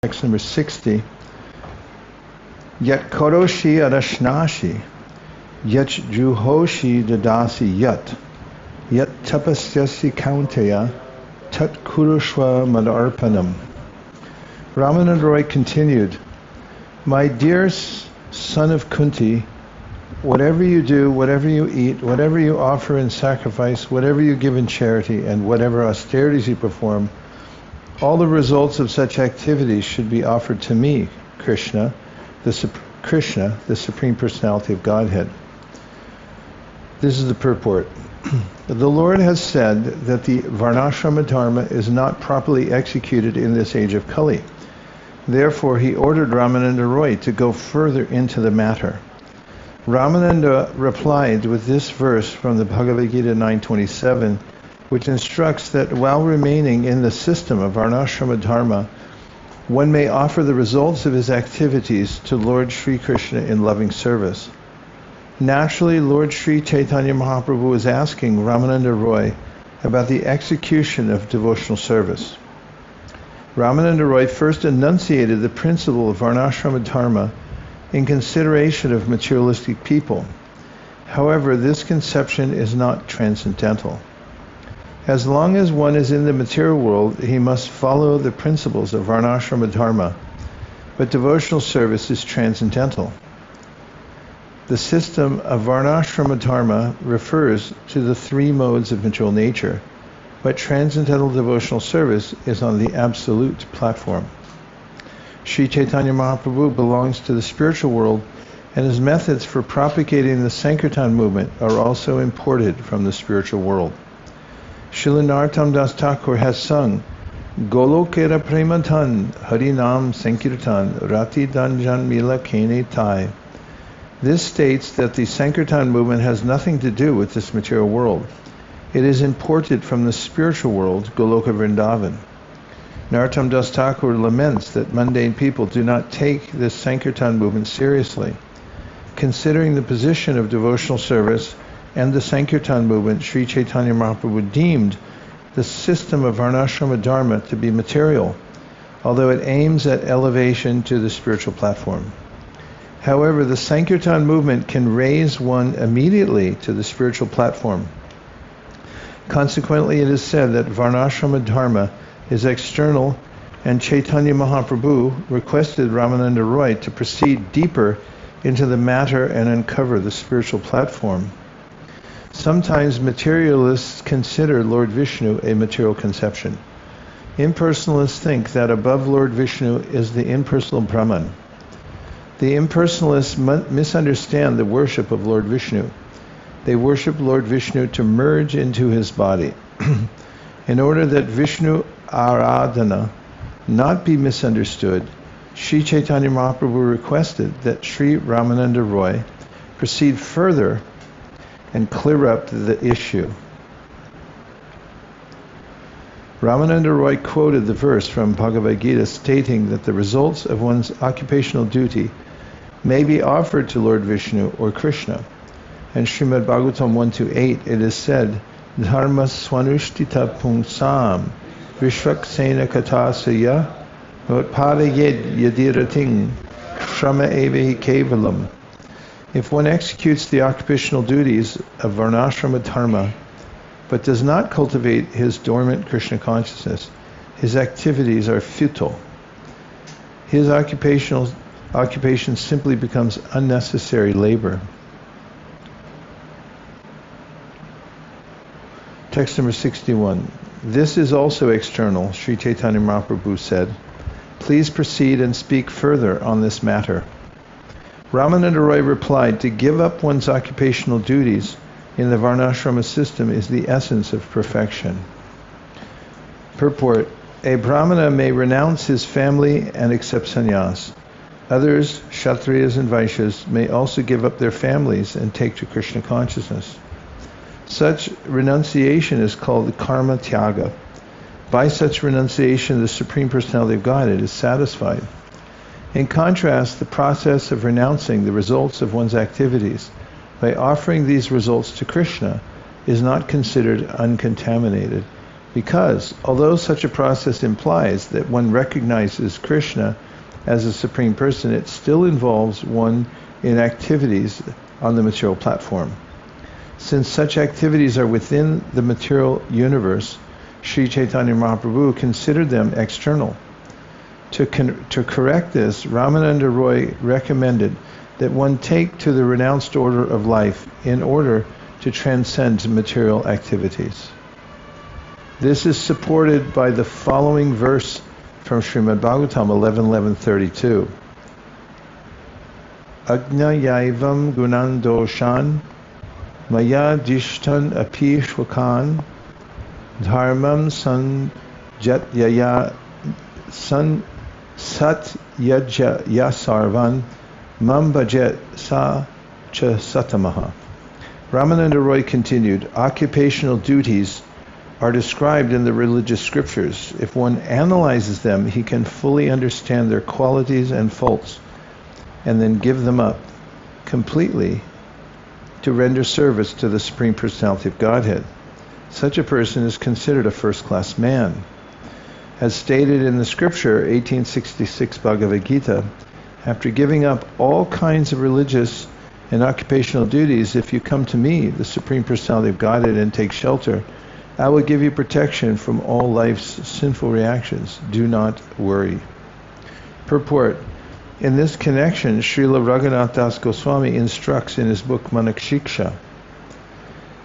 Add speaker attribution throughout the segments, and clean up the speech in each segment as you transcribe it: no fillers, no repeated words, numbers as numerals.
Speaker 1: Text number 60. Yat karoshi arashnashi, yat juhoshi dadasi yat tapasyasi kaunteya, tat kurushva madarpanam. Rāmānanda Rāya continued, my dear son of Kunti, whatever you do, whatever you eat, whatever you offer in sacrifice, whatever you give in charity, and whatever austerities you perform, all the results of such activities should be offered to me, Krishna, the Supreme Personality of Godhead. This is the purport. The Lord has said that the Varnashrama Dharma is not properly executed in this age of Kali. Therefore, he ordered Rāmānanda Rāya to go further into the matter. Ramananda replied with this verse from the Bhagavad Gita 9.27, which instructs that while remaining in the system of Varnashrama Dharma, one may offer the results of his activities to Lord Śrī Krishna in loving service. Naturally, Lord Śrī Caitanya Mahāprabhu was asking Rāmānanda Rāya about the execution of devotional service. Rāmānanda Rāya first enunciated the principle of Varnashrama Dharma in consideration of materialistic people. However, this conception is not transcendental. As long as one is in the material world, he must follow the principles of Varnashrama Dharma, but devotional service is transcendental. The system of Varnashrama Dharma refers to the three modes of material nature, but transcendental devotional service is on the absolute platform. Śrī Caitanya Mahāprabhu belongs to the spiritual world, and his methods for propagating the Sankirtan movement are also imported from the spiritual world. Srila Narottam Das Thakur has sung, Golokera Premadhan Harinam Sankirtan Rati Danjan Mila Kene Tai. This states that the Sankirtan movement has nothing to do with this material world. It is imported from the spiritual world, Goloka Vrindavan. Narottam Das Thakur laments that mundane people do not take this Sankirtan movement seriously. Considering the position of devotional service and the Sankirtan movement, Śrī Caitanya Mahāprabhu deemed the system of Varnashrama Dharma to be material, although it aims at elevation to the spiritual platform. However, the Sankirtan movement can raise one immediately to the spiritual platform. Consequently, it is said that Varnashrama Dharma is external, and Chaitanya Mahaprabhu requested Rāmānanda Rāya to proceed deeper into the matter and uncover the spiritual platform. Sometimes materialists consider Lord Vishnu a material conception. Impersonalists think that above Lord Vishnu is the impersonal Brahman. The impersonalists misunderstand the worship of Lord Vishnu. They worship Lord Vishnu to merge into his body. In order that Vishnu Aradhana not be misunderstood, Śrī Caitanya Mahaprabhu requested that Sri Ramananda Rāya proceed further and clear up the issue. Ramananda Rāya quoted the verse from Bhagavad Gita stating that the results of one's occupational duty may be offered to Lord Vishnu or Krishna. And Srimad Bhagavatam 1-8, it is said, Dharma swanushtita pungsam vishvaksena katasaya vatpada yed yadirating shrama evahi kevalam. If one executes the occupational duties of Varnashrama Dharma, but does not cultivate his dormant Krishna consciousness, his activities are futile. His occupation simply becomes unnecessary labor. Text number 61. This is also external, Śrī Caitanya Mahāprabhu said. Please proceed and speak further on this matter. Ramananda Rāya replied, to give up one's occupational duties in the Varnashrama system is the essence of perfection. Purport. A Brahmana may renounce his family and accept sannyas. Others, Kshatriyas and Vaishyas, may also give up their families and take to Krishna consciousness. Such renunciation is called karma tyaga. By such renunciation, the Supreme Personality of Godhead is satisfied. In contrast, the process of renouncing the results of one's activities by offering these results to Krishna is not considered uncontaminated, Because, although such a process implies that one recognizes Krishna as a Supreme Person, it still involves one in activities on the material platform. Since such activities are within the material universe, Śrī Caitanya Mahāprabhu considered them external. To correct this, Rāmānanda Rāya recommended that one take to the renounced order of life in order to transcend material activities. This is supported by the following verse from Srimad Bhagavatam 11.11.32. Ajñāyaivam gunan doshan maya dishtan api shwakan dharmam satyajya-sarvan mam bhajet sa cha satamaha. Ramananda Rāya continued, occupational duties are described in the religious scriptures. If one analyzes them, he can fully understand their qualities and faults, and then give them up completely to render service to the Supreme Personality of Godhead. Such a person is considered a first-class man. As stated in the scripture, 1866 Bhagavad Gita, after giving up all kinds of religious and occupational duties, if you come to me, the Supreme Personality of Godhead, and take shelter, I will give you protection from all life's sinful reactions. Do not worry. Purport. In this connection, Srila Raghunath Das Goswami instructs in his book Manakshiksha.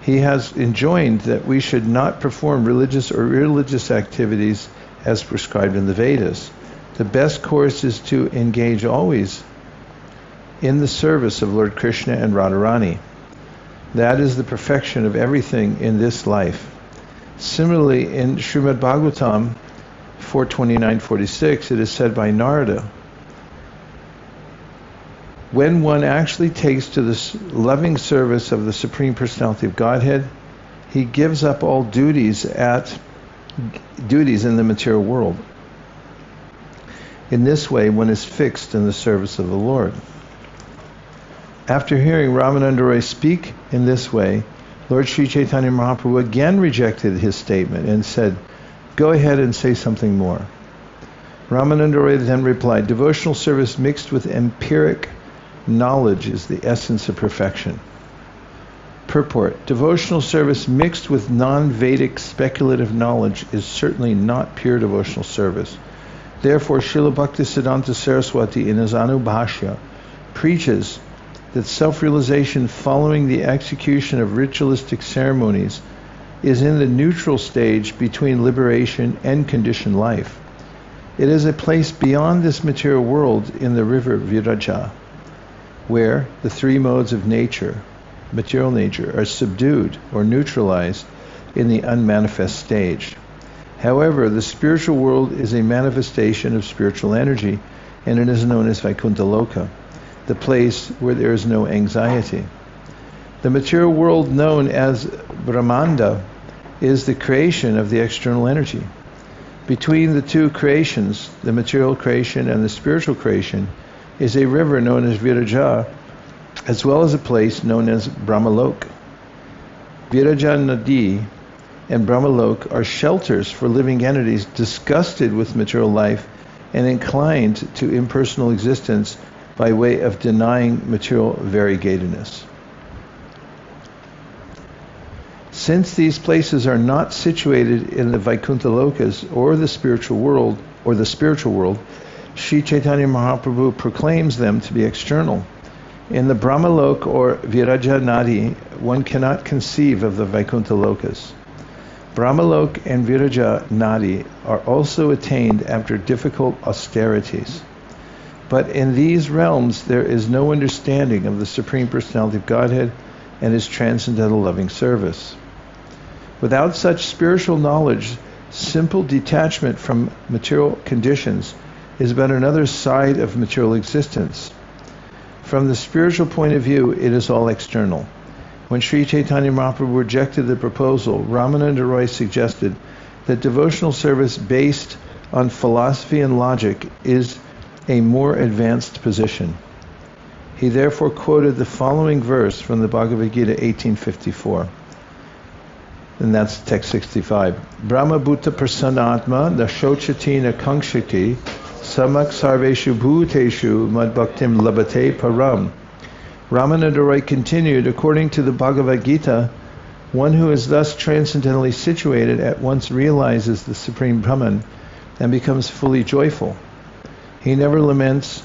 Speaker 1: He has enjoined that we should not perform religious or irreligious activities as prescribed in the Vedas. The best course is to engage always in the service of Lord Krishna and Radharani. That is the perfection of everything in this life. Similarly, in Srimad Bhagavatam 4.29.46, it is said by Narada, when one actually takes to the loving service of the Supreme Personality of Godhead, he gives up all duties in the material world. In this way, one is fixed in the service of the Lord. After hearing Ramananda Rāya speak in this way, Lord Śrī Caitanya Mahāprabhu again rejected his statement and said, go ahead and say something more. Ramananda Rāya then replied, devotional service mixed with empiric knowledge is the essence of perfection. Purport. Devotional service mixed with non-Vedic speculative knowledge is certainly not pure devotional service. Therefore, Srila Bhaktisiddhanta Saraswati in his Anubhashya preaches that self-realization following the execution of ritualistic ceremonies is in the neutral stage between liberation and conditioned life. It is a place beyond this material world in the river Viraja, where the three modes of nature, material nature, are subdued or neutralized in the unmanifest stage. However, the spiritual world is a manifestation of spiritual energy, and it is known as Vaikuntha Loka, the place where there is no anxiety. The material world known as Brahmanda is the creation of the external energy. Between the two creations, the material creation and the spiritual creation, is a river known as Viraja, as well as a place known as Brahmalok. Viraja Nadi and Brahmalok are shelters for living entities disgusted with material life and inclined to impersonal existence by way of denying material variegatedness. Since these places are not situated in the Vaikuntha Lokas or the spiritual world, Śrī Caitanya Mahāprabhu proclaims them to be external. In the Brahmalok or Viraja Nadi, one cannot conceive of the Vaikuntha Lokas. Brahmalok and Viraja Nadi are also attained after difficult austerities. But in these realms there is no understanding of the Supreme Personality of Godhead and His transcendental loving service. Without such spiritual knowledge, simple detachment from material conditions is but another side of material existence. From the spiritual point of view, it is all external. When Śrī Caitanya Mahāprabhu rejected the proposal, Ramananda Rāya suggested that devotional service based on philosophy and logic is a more advanced position. He therefore quoted the following verse from the Bhagavad Gita 1854. And that's text 65. Brahma bhuta prasannatma nashochatina kankshiti samak sarveshu bhuteshu madbhaktim labate param. Ramananda Rāya continued, according to the Bhagavad Gita, one who is thus transcendently situated at once realizes the Supreme Brahman and becomes fully joyful. He never laments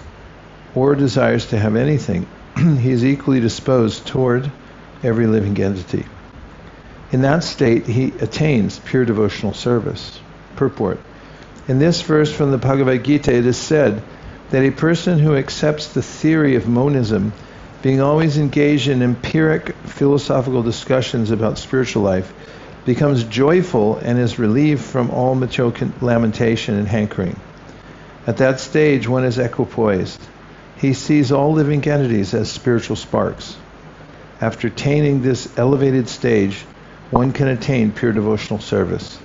Speaker 1: or desires to have anything. He is equally disposed toward every living entity. In that state, he attains pure devotional service. Purport. In this verse from the Bhagavad Gita, it is said that a person who accepts the theory of monism, being always engaged in empiric philosophical discussions about spiritual life, becomes joyful and is relieved from all material lamentation and hankering. At that stage, one is equipoised. He sees all living entities as spiritual sparks. After attaining this elevated stage, one can attain pure devotional service.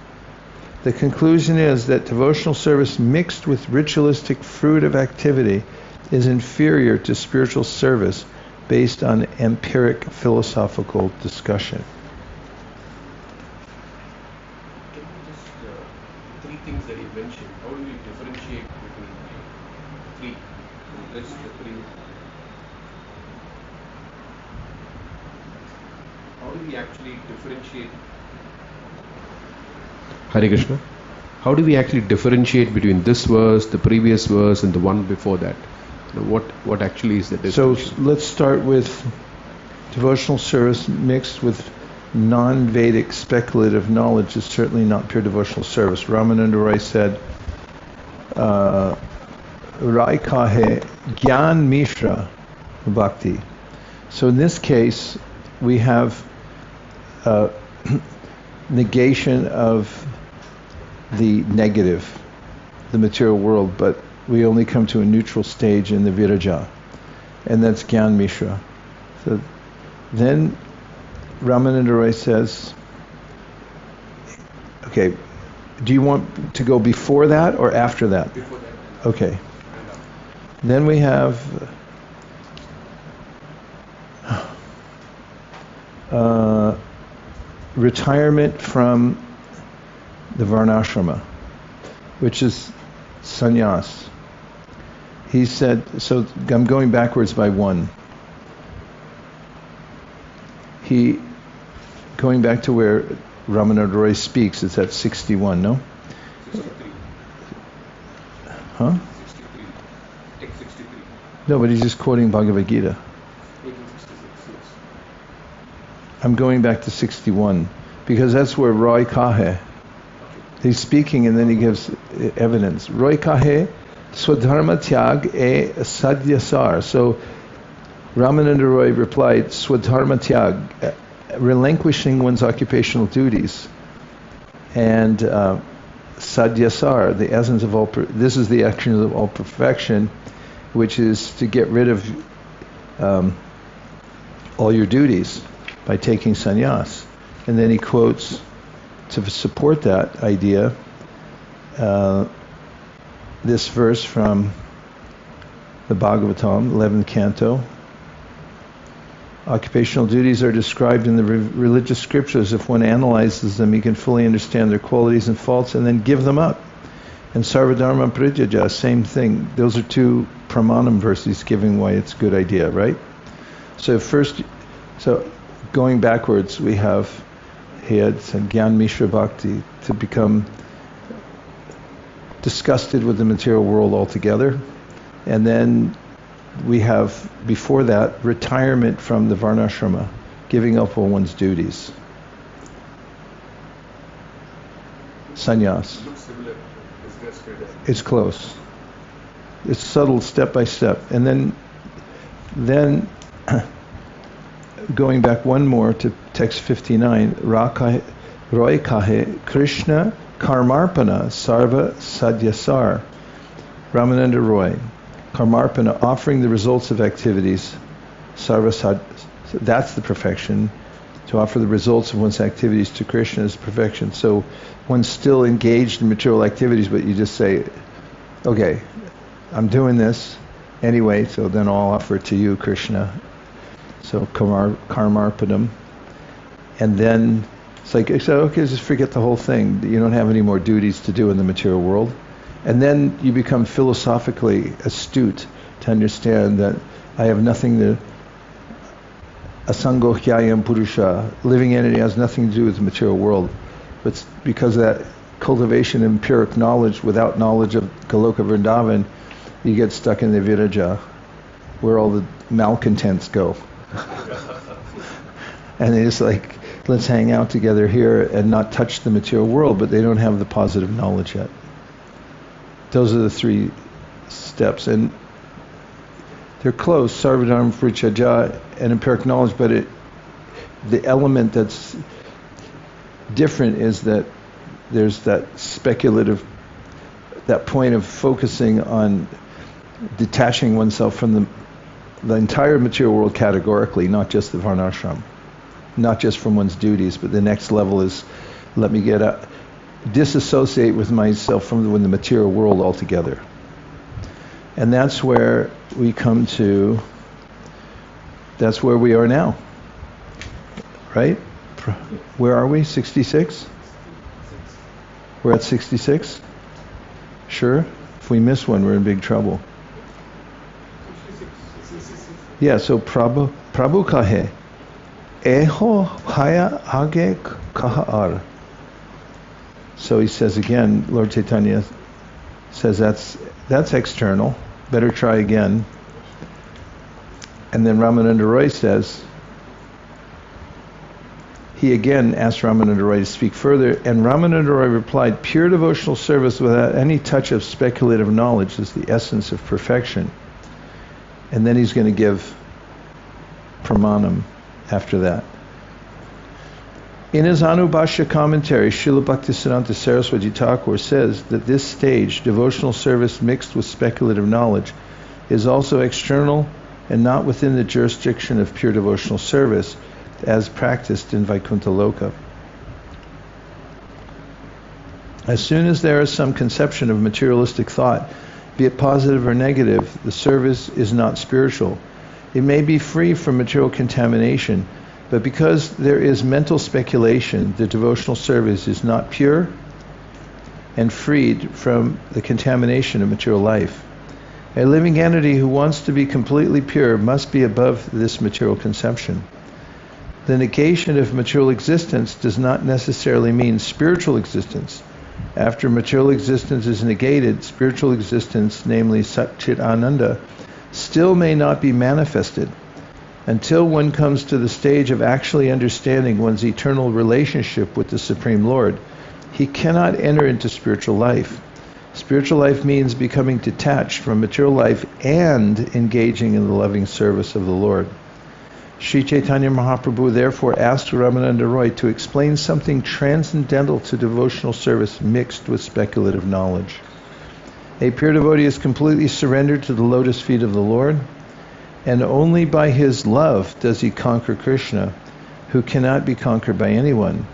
Speaker 1: The conclusion is that devotional service mixed with ritualistic fruit of activity is inferior to spiritual service based on empiric philosophical discussion.
Speaker 2: Can you just, three things that you mentioned, how do we differentiate between the three? Let's the three. How do we actually differentiate? Hare Krishna. How do we actually differentiate between this verse, the previous verse, and the one before that? What actually is the difference?
Speaker 1: So let's start with devotional service mixed with non-Vedic speculative knowledge is certainly not pure devotional service. Ramananda Rāya said, Rai kahe jñāne mishra bhakti. So in this case, we have negation of the negative, the material world, but we only come to a neutral stage in the viraja, and that's jñāne mishra. So then Ramananda Rāya says, okay, do you want to go before that or after that?
Speaker 2: Before that.
Speaker 1: Okay. Then we have retirement from the varnashrama, which is sannyas. He said, so I'm going backwards by one. Going back to where Ramananda Rāya speaks, it's at 61, no?
Speaker 2: 63.
Speaker 1: Huh?
Speaker 2: 63. Text 63.
Speaker 1: No, but he's just quoting Bhagavad Gita.
Speaker 2: 1866, yes.
Speaker 1: I'm going back to 61, because that's where Roy Kahe, he's speaking and then he gives evidence. Roy Kahe, swadharma tyag e sādhya-sāra. So Ramananda Rāya replied, swadharma tyag, relinquishing one's occupational duties, and sādhya-sāra, the essence of all, this is the action of all perfection, which is to get rid of all your duties by taking sannyas. And then he quotes, to support that idea, this verse from the Bhagavatam, 11th canto. Occupational duties are described in the religious scriptures. If one analyzes them, he can fully understand their qualities and faults and then give them up. And sarva-dharma parityāja, same thing. Those are two pramanam verses giving why it's a good idea, right? So going backwards, we have heads and jñāne mishra bhakti, to become disgusted with the material world altogether. And then we have, before that, retirement from the varnashrama, giving up all one's duties. Sannyas.
Speaker 2: Looks similar.
Speaker 1: It's close. It's subtle, step by step. And then going back one more to text 59, Roy kahe krishna karmarpana sarva-sādhya-sāra. Ramananda Rāya, karmarpana, offering the results of activities, sarva-sādhya, that's the perfection. To offer the results of one's activities to Krishna is perfection. So one's still engaged in material activities, but you just say, okay, I'm doing this anyway, so then I'll offer it to you, Krishna. So karmarpanam. And then It's like, so, okay, just forget the whole thing. You don't have any more duties to do in the material world. And then you become philosophically astute to understand that I have nothing to, asango hyayam purusha, living entity has nothing to do with the material world. But because of that cultivation of empiric knowledge, without knowledge of Goloka Vrindavan, you get stuck in the viraja, where all the malcontents go. And they just like, let's hang out together here and not touch the material world, but they don't have the positive knowledge yet. Those are the 3 steps, and they're close, sarvadharma parityajya and empiric knowledge, but the element that's different is that there's that speculative, that point of focusing on detaching oneself from the entire material world categorically, not just the varnashram, not just from one's duties, but the next level is, let me disassociate with myself from the material world altogether. And that's where we come to, that's where we are now. Right? Where are we? 66? We're at 66? Sure? If we miss one, we're in big trouble. Yeah, so Prabhu kahe. Eho haya age kaha ar. So he says again, Lord Chaitanya says that's external. Better try again. And then Rāmānanda Rāya says, he again asked Rāmānanda Rāya to speak further, and Rāmānanda Rāya replied, pure devotional service without any touch of speculative knowledge is the essence of perfection. And then he's going to give pramanam after that. In his Anubhashya commentary, Srila Bhaktisiddhanta Saraswati Thakur says that this stage, devotional service mixed with speculative knowledge, is also external and not within the jurisdiction of pure devotional service, as practiced in Vaikuntha Loka. As soon as there is some conception of materialistic thought, be it positive or negative, the service is not spiritual. It may be free from material contamination, but because there is mental speculation, the devotional service is not pure and freed from the contamination of material life. A living entity who wants to be completely pure must be above this material conception. The negation of material existence does not necessarily mean spiritual existence. After material existence is negated, spiritual existence, namely Sat Chit Ananda, still may not be manifested. Until one comes to the stage of actually understanding one's eternal relationship with the Supreme Lord, he cannot enter into spiritual life. Spiritual life means becoming detached from material life and engaging in the loving service of the Lord. Śrī Caitanya Mahāprabhu therefore asked Ramananda Rāya to explain something transcendental to devotional service mixed with speculative knowledge. A pure devotee is completely surrendered to the lotus feet of the Lord, and only by his love does he conquer Krishna, who cannot be conquered by anyone.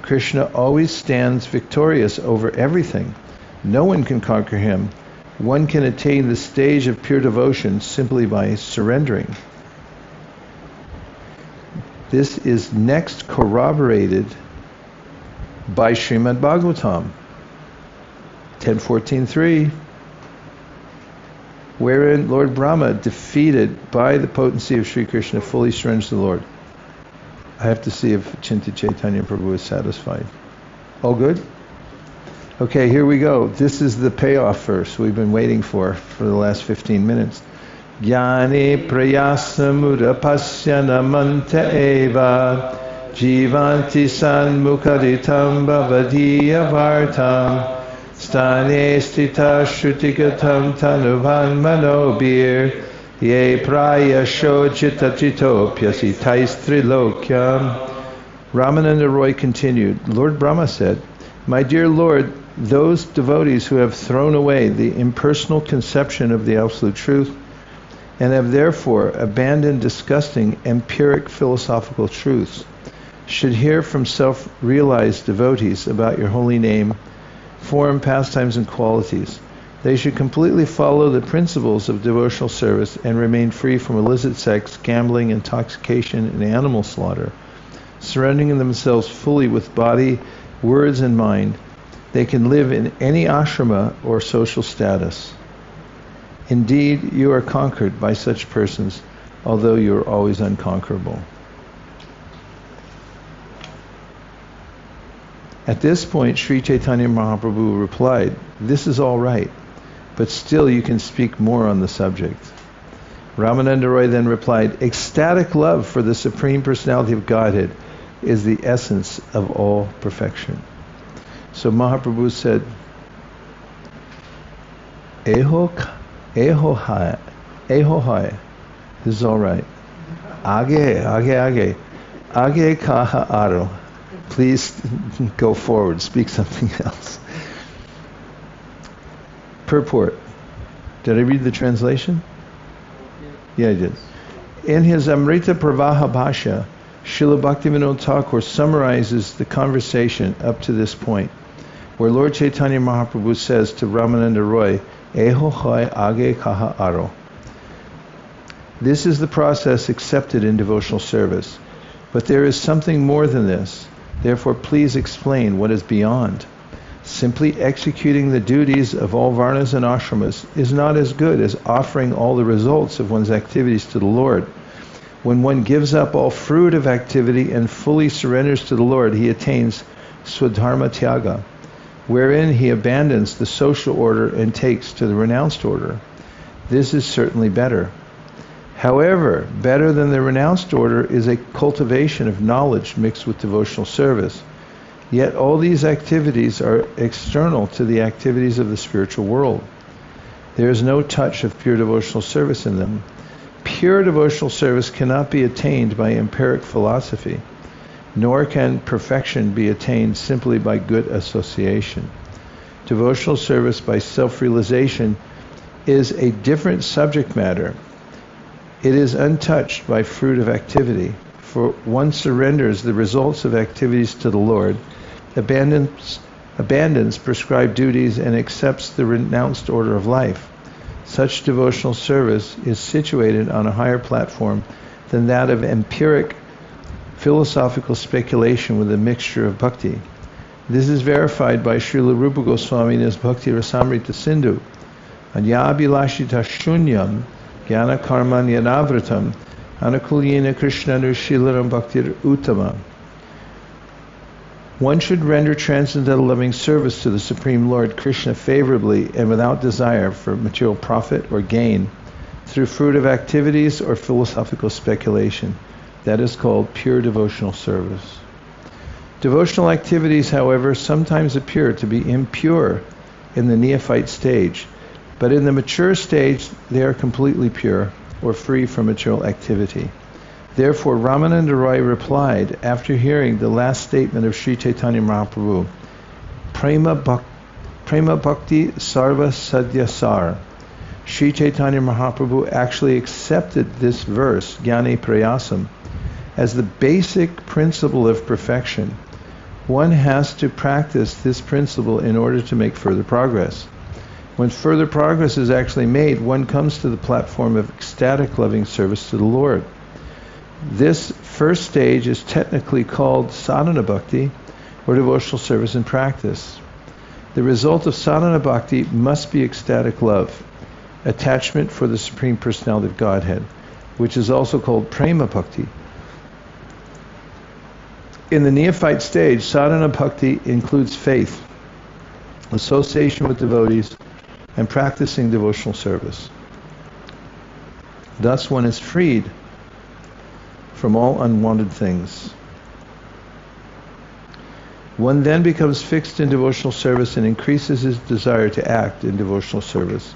Speaker 1: Krishna always stands victorious over everything. No one can conquer him. One can attain the stage of pure devotion simply by surrendering. This is next corroborated by Srimad Bhagavatam 10.14.3, wherein Lord Brahma, defeated by the potency of Sri Krishna, fully surrenders to the Lord. I have to see if Chinta Chaitanya Prabhu is satisfied. All good? Okay, here we go. This is the payoff verse we've been waiting for the last 15 minutes. Jñāne prayāsam udapasya namanta eva jivanti sanmukaditam bhavadiya vartam stane stita shrutikatam tanubhan manobir ye prayasho chitachitopyasitais trilokyam. Ramananda Rāya continued, Lord Brahma said, my dear Lord, those devotees who have thrown away the impersonal conception of the Absolute Truth and have therefore abandoned disgusting empiric philosophical truths should hear from self-realized devotees about your holy name, form, pastimes, and qualities. They should completely follow the principles of devotional service and remain free from illicit sex, gambling, intoxication, and animal slaughter. surrendering themselves fully with body, words, and mind, they can live in any ashrama or social status. Indeed, you are conquered by such persons, although you are always unconquerable. At this point, Śrī Caitanya Mahāprabhu replied, "This is all right, but still you can speak more on the subject." Ramananda Rāya then replied, "Ecstatic love for the Supreme Personality of Godhead is the essence of all perfection." So Mahaprabhu said, Eho hai, this is all right. Age kaha aro. Please go forward, speak something else. Purport. Did I read the translation? Yeah, I did. In his Amrita Pravaha Bhashya, Srila Bhaktivinoda Thakur summarizes the conversation up to this point, where Lord Chaitanya Mahaprabhu says to Ramananda Rāya, Eho hai age kaha aro. This is the process accepted in devotional service. But there is something more than this. Therefore, please explain what is beyond. Simply executing the duties of all varnas and ashramas is not as good as offering all the results of one's activities to the Lord. When one gives up all fruit of activity and fully surrenders to the Lord, he attains swadharma tyaga, wherein he abandons the social order and takes to the renounced order. This is certainly better. However, better than the renounced order is a cultivation of knowledge mixed with devotional service. Yet all these activities are external to the activities of the spiritual world. There is no touch of pure devotional service in them. Pure devotional service cannot be attained by empiric philosophy, nor can perfection be attained simply by good association. Devotional service by self-realization is a different subject matter. It is untouched by fruit of activity, for one surrenders the results of activities to the Lord, abandons prescribed duties, and accepts the renounced order of life. Such devotional service is situated on a higher platform than that of empiric philosophical speculation with a mixture of bhakti. This is verified by Srila Rupa Goswami in his Bhakti Rasamrita Sindhu. Anyabhilashita shunyam jnana karmanyadavratam anukulyena krishnanu shilaram bhaktir uttama. One should render transcendental loving service to the Supreme Lord Krishna favorably and without desire for material profit or gain through fruit of activities or philosophical speculation. That is called pure devotional service. Devotional activities, however, sometimes appear to be impure in the neophyte stage, but in the mature stage they are completely pure or free from material activity. Therefore, Ramananda Rāya replied, after hearing the last statement of Śrī Caitanya Mahāprabhu, prema-bhakti sarva-sādhya-sāra. Śrī Caitanya Mahāprabhu actually accepted this verse, jñāne prayāsam, as the basic principle of perfection. One has to practice this principle in order to make further progress. When further progress is actually made, one comes to the platform of ecstatic loving service to the Lord. This first stage is technically called sadhana-bhakti, or devotional service in practice. The result of sadhana-bhakti must be ecstatic love, attachment for the Supreme Personality of Godhead, which is also called prema-bhakti. In the neophyte stage, sadhana-bhakti includes faith, association with devotees, and practicing devotional service. Thus one is freed from all unwanted things. One then becomes fixed in devotional service and increases his desire to act in devotional service.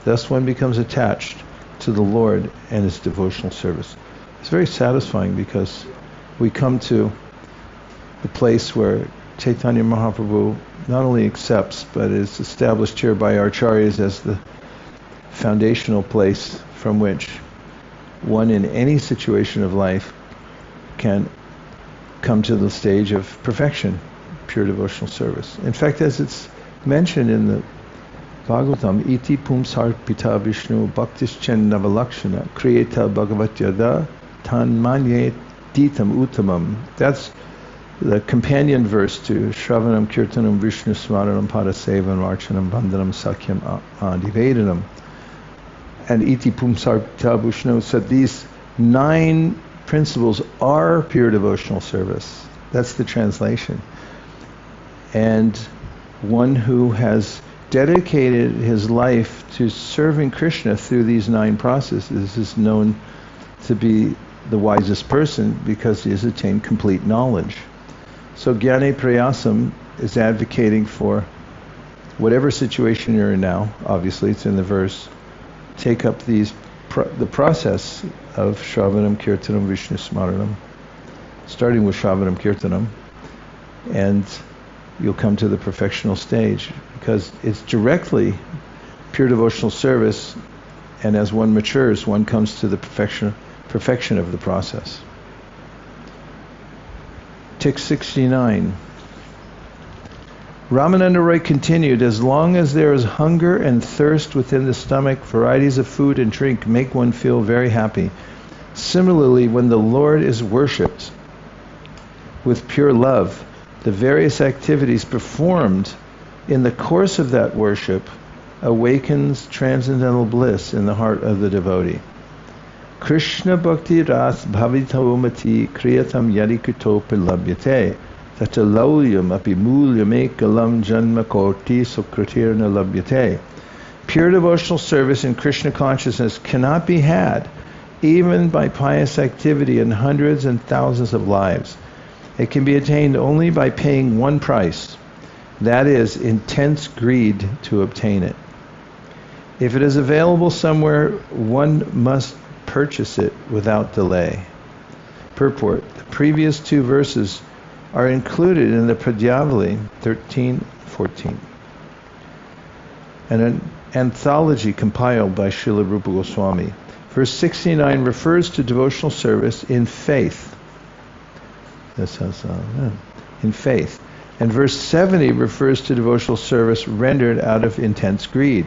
Speaker 1: Thus one becomes attached to the Lord and his devotional service. It's very satisfying because we come to the place where Chaitanya Mahaprabhu not only accepts but is established here by our acharyas as the foundational place from which one in any situation of life can come to the stage of perfection, pure devotional service. In fact, as it's mentioned in the Bhagavatam, iti pumsar pita Vishnu bhaktischan navalakshana kriyeta bhagavat yada tan manye ditam uttamam. That's the companion verse to Shravanam Kirtanam Vishnu Smaranam Padasevam Archanam Bandhanam Sakyam Adivedanam. And Iti Pumsarta Bhushno said these 9 principles are pure devotional service. That's the translation. And one who has dedicated his life to serving Krishna through these 9 processes is known to be the wisest person because he has attained complete knowledge. So jñāne prayāsam is advocating for whatever situation you're in now, obviously it's in the verse, take up the process of Shravanam Kirtanam Vishnu Smaranam, starting with Shravanam Kirtanam, and you'll come to the perfectional stage, because it's directly pure devotional service, and as one matures, one comes to the perfection of the process. Text 69. Ramananda Rāya continued, as long as there is hunger and thirst within the stomach, varieties of food and drink make one feel very happy. Similarly, when the Lord is worshipped with pure love, the various activities performed in the course of that worship awakens transcendental bliss in the heart of the devotee. Krishna bhakti ras bhavitavamati kriyatam yarikuto prilabhyate tatalauyam api mulyam ekalam janma koti sukritirna labhyate. Pure devotional service in Krishna consciousness cannot be had even by pious activity in hundreds and thousands of lives. It can be attained only by paying one price, that is, intense greed to obtain it. If it is available somewhere, one must purchase it without delay. Purport. The previous 2 verses are included in the Pradyavali 13:14, an anthology compiled by Srila Rupa Goswami. Verse 69 refers to devotional service in faith. In faith. And verse 70 refers to devotional service rendered out of intense greed.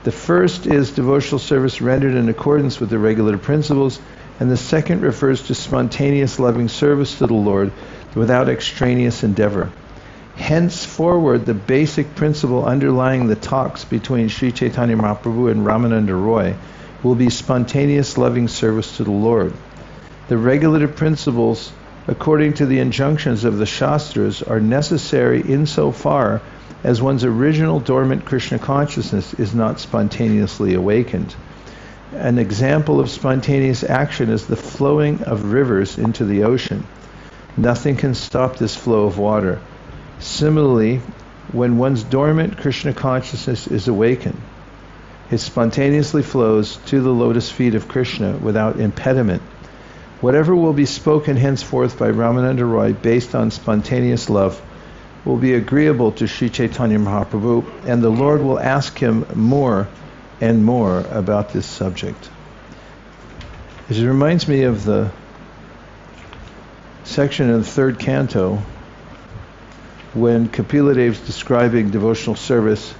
Speaker 1: The first is devotional service rendered in accordance with the regulative principles, and the second refers to spontaneous loving service to the Lord without extraneous endeavor. Henceforward, the basic principle underlying the talks between Śrī Caitanya Mahāprabhu and Rāmānanda Rāya will be spontaneous loving service to the Lord. The regulative principles, according to the injunctions of the Shastras, are necessary insofar as one's original dormant Krishna consciousness is not spontaneously awakened. An example of spontaneous action is the flowing of rivers into the ocean. Nothing can stop this flow of water. Similarly, when one's dormant Krishna consciousness is awakened, it spontaneously flows to the lotus feet of Krishna without impediment. Whatever will be spoken henceforth by Ramananda Rāya based on spontaneous love will be agreeable to Śrī Caitanya Mahāprabhu, and the Lord will ask him more and more about this subject. It reminds me of the section in the 3rd canto when Kapila Dev is describing devotional service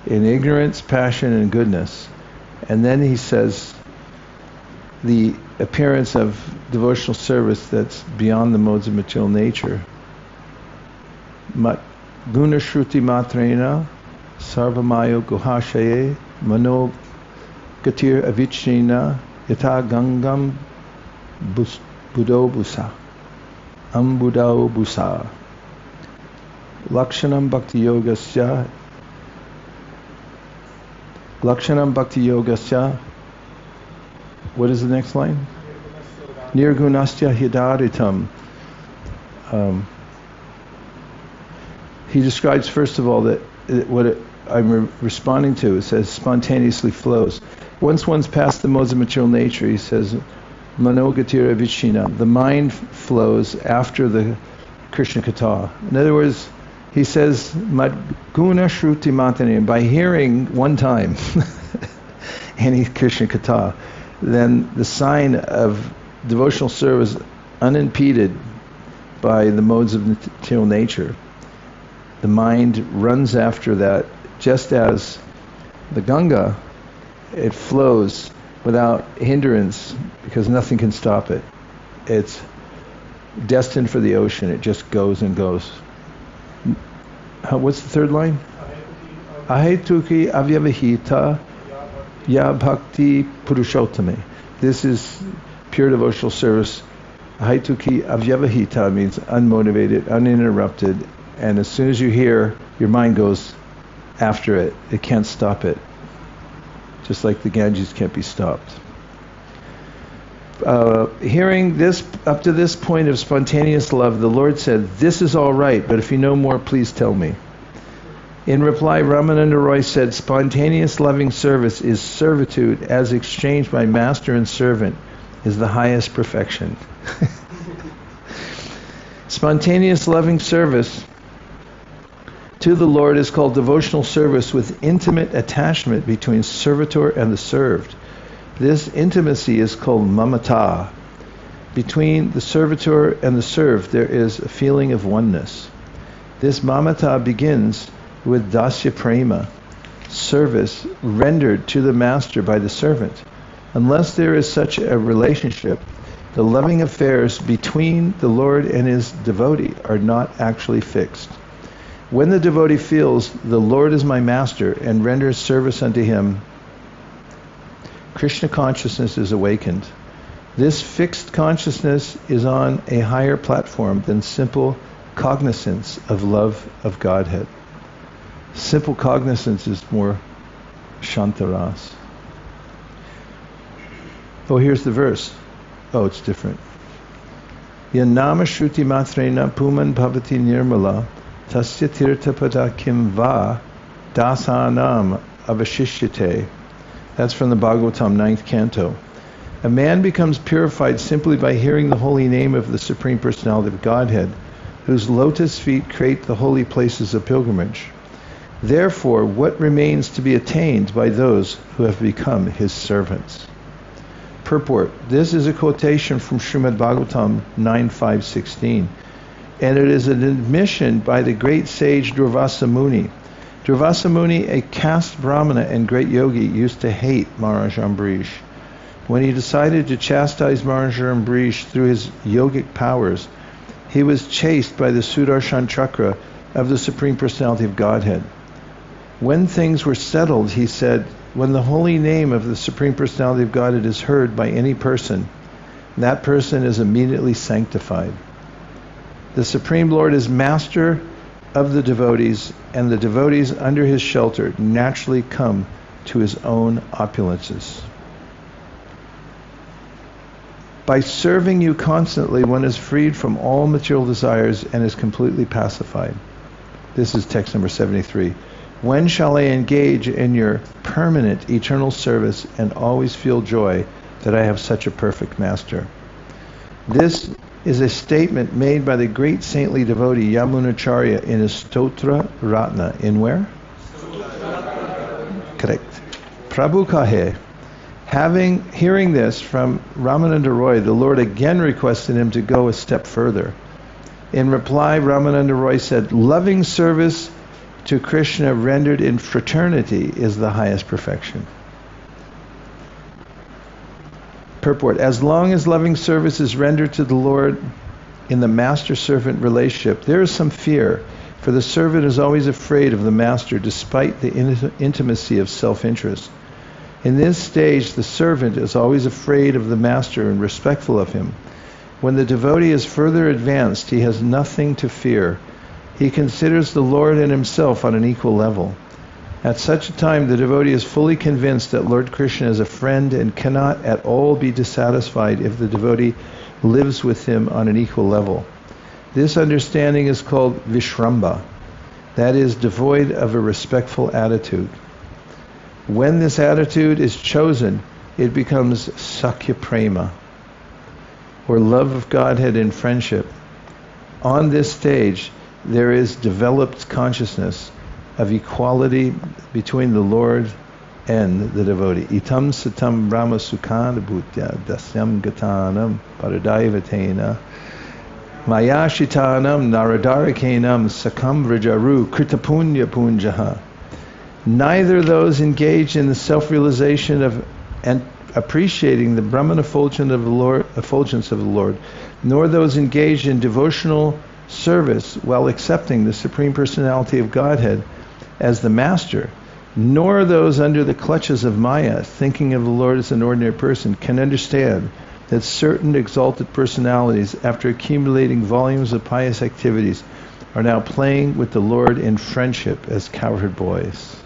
Speaker 1: in ignorance, passion, and goodness. And then he says the appearance of devotional service that's beyond the modes of material nature. Mat guna shruti matrena sarvamayo guhashaye mano gatir avichnina yata gangam budo busa ambudao busa lakshanam bhakti yogasya what is the next line? Nirgunastya hidaritam. He describes, first of all, that I'm responding to, it says spontaneously flows. Once one's past the modes of material nature, he says, manogatira vichina, the mind flows after the Krishna Katha. In other words, he says, madguna shruti matani, by hearing one time any Krishna Katha, then the sign of devotional service unimpeded by the modes of material nature. The mind runs after that, just as the Ganga, it flows without hindrance because nothing can stop it. it's destined for the ocean. It just goes and goes. What's the third line? Ahetuki avyavahita ya bhakti purushottame. This is pure devotional service. Ahetuki avyavahita means unmotivated, uninterrupted, and as soon as you hear, your mind goes after it. It can't stop it. Just like the Ganges can't be stopped. Hearing this, up to this point of spontaneous love, the Lord said, "This is all right, but if you know more, please tell me." In reply, Rāmānanda Rāya said, "Spontaneous loving service is servitude as exchanged by master and servant is the highest perfection." Spontaneous loving service to the Lord is called devotional service with intimate attachment between servitor and the served. This intimacy is called mamata. Between the servitor and the served, there is a feeling of oneness. This mamata begins with dasya prema, service rendered to the master by the servant. Unless there is such a relationship, the loving affairs between the Lord and his devotee are not actually fixed. When the devotee feels the Lord is my master and renders service unto him, Krishna consciousness is awakened. This fixed consciousness is on a higher platform than simple cognizance of love of Godhead. Simple cognizance is more shantaras. Oh, here's the verse. Oh, it's different. Yanama shruti matrena puman bhavati nirmala tasya tirthapada kim va dasanam avashishyate. That's from the Bhagavatam, 9th canto. A man becomes purified simply by hearing the holy name of the Supreme Personality of Godhead, whose lotus feet create the holy places of pilgrimage. Therefore, what remains to be attained by those who have become his servants? Purport. This is a quotation from Srimad Bhagavatam 9.5.16, and it is an admission by the great sage Durvasa Muni. Durvasa Muni, a caste brahmana and great yogi, used to hate Maharaj Ambarish. When he decided to chastise Maharaj Ambarish through his yogic powers, he was chased by the Sudarshan Chakra of the Supreme Personality of Godhead. When things were settled, he said, when the holy name of the Supreme Personality of Godhead is heard by any person, that person is immediately sanctified. The Supreme Lord is master of the devotees, and the devotees under his shelter naturally come to his own opulences. By serving you constantly, one is freed from all material desires and is completely pacified. This is text number 73. When shall I engage in your permanent eternal service and always feel joy that I have such a perfect master? This is a statement made by the great saintly devotee Yamunacharya in his Stotra Ratna. In where? Correct. Prabhu kahe. Hearing this from Rāmānanda Rāya, the Lord again requested him to go a step further. In reply, Rāmānanda Rāya said, loving service to Krishna rendered in fraternity is the highest perfection. Purport. As long as loving service is rendered to the Lord in the master-servant relationship, there is some fear, for the servant is always afraid of the master despite the intimacy of self-interest. In this stage, the servant is always afraid of the master and respectful of him. When the devotee is further advanced, he has nothing to fear. He considers the Lord and himself on an equal level. At such a time, the devotee is fully convinced that Lord Krishna is a friend and cannot at all be dissatisfied if the devotee lives with him on an equal level. This understanding is called vishramba, that is, devoid of a respectful attitude. When this attitude is chosen, it becomes sakya prema, or love of Godhead in friendship. On this stage, there is developed consciousness of equality between the Lord and the devotee. Itam satam brahma sukhana bhutya dasyam gatanam paradaivatena mayashitanam naradarakenam sakam vrajaru kritapunya punjaha. Neither those engaged in the self-realization of appreciating the Brahman effulgence of the Lord, nor those engaged in devotional service while accepting the Supreme Personality of Godhead as the Master, nor those under the clutches of Maya, thinking of the Lord as an ordinary person, can understand that certain exalted personalities, after accumulating volumes of pious activities, are now playing with the Lord in friendship as cowherd boys.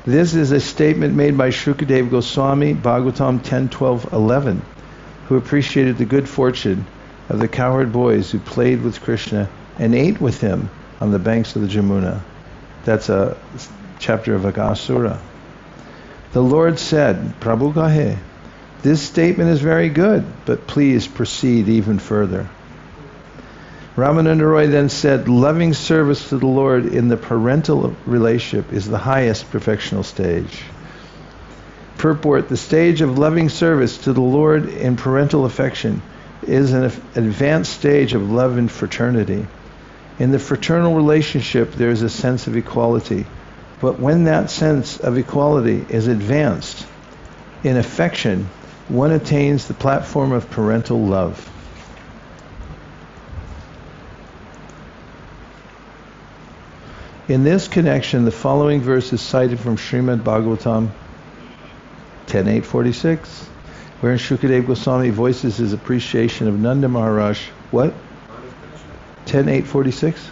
Speaker 1: This is a statement made by Śrī Goswami, Bhagavatam 10:12-11, who appreciated the good fortune of the cowherd boys who played with Krishna and ate with him on the banks of the Jamuna. That's a chapter of Agasura. The Lord said, Prabhu Gahe, this statement is very good, but please proceed even further. Rāmānanda Rāya then said, loving service to the Lord in the parental relationship is the highest perfectional stage. Purport, the stage of loving service to the Lord in parental affection is an advanced stage of love and fraternity. In the fraternal relationship, there is a sense of equality. But when that sense of equality is advanced in affection, one attains the platform of parental love. In this connection, the following verse is cited from Srimad Bhagavatam 10.8.46, wherein Śrī Goswami voices his appreciation of Nanda Maharaj. What? 10.8.46?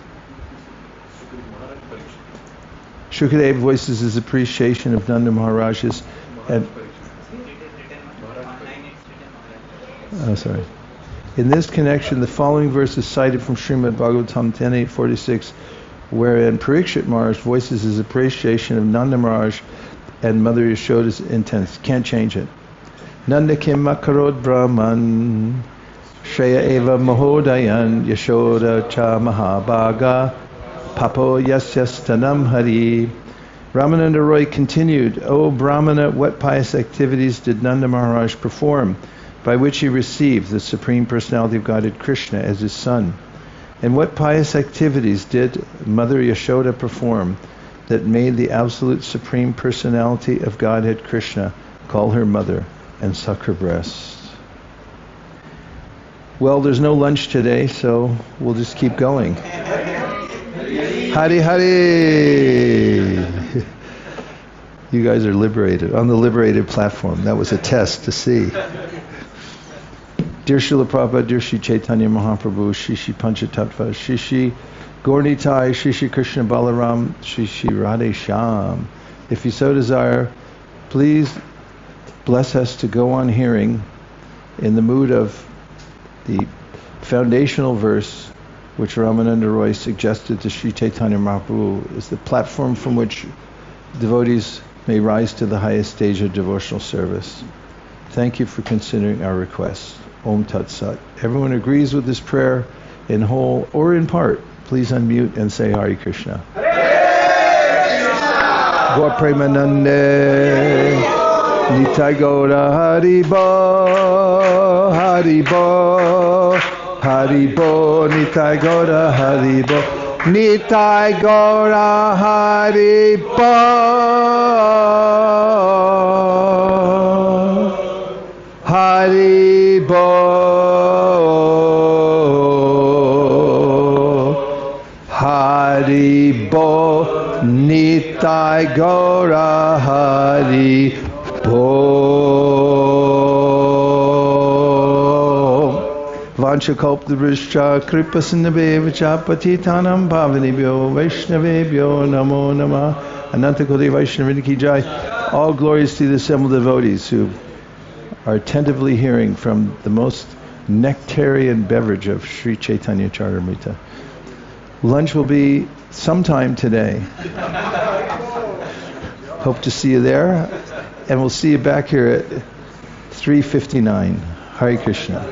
Speaker 1: Śrī voices his appreciation of Nanda Maharaj's and In this connection, the following verse is cited from Srimad Bhagavatam 10.8.46, wherein Parikshit Maharaj voices his appreciation of Nanda Maharaj and Mother Yashoda's intense. Can't change it. Nanda kim makarod brahman, Shreya eva mahodayan, Yashoda cha mahabhaga, papo yasyastanam hari. Ramananda Rāya continued, O Brahmana, what pious activities did Nanda Maharaj perform, by which he received the Supreme Personality of Godhead Krishna as his son? And what pious activities did Mother Yashoda perform that made the absolute Supreme Personality of Godhead Krishna call her mother and suck her breast? Well, there's no lunch today, so we'll just keep going. Hari Hari! You guys are liberated, on the liberated platform. That was a test to see. Dear Srila Prabhupada, dear Śrī Caitanya Mahāprabhu, Shri Panchatattva, Shri Gaurnitai, Shri Krishna Balaram, Shri Radhe Shyam. If you so desire, please bless us to go on hearing in the mood of the foundational verse which Ramananda Rāya suggested to Śrī Caitanya Mahāprabhu is the platform from which devotees may rise to the highest stage of devotional service. Thank you for considering our request. Om Tat Sat. Everyone agrees with this prayer in whole or in part. Please unmute and say Hare Krishna. Hare Krishna. Gaur Premanande. Nitai Gaura Haribo. Haribo. Haribo. Nitai Gaura Haribo. Nitai Gaura Haribo. Haribo. Haribo. Nitai Gaura Haribo. Vanchakalptarishcha kripasinabheva patitanam bhavanibhyo vaishnavebhyo namo namah. Anantakoti Vaishnavini ki jai. All glories to the assembled devotees who are attentively hearing from the most nectarian beverage of Śrī Caitanya Charitamrita. Lunch will be sometime today. Hope to see you there, and we'll see you back here at 3:59. Hare Krishna.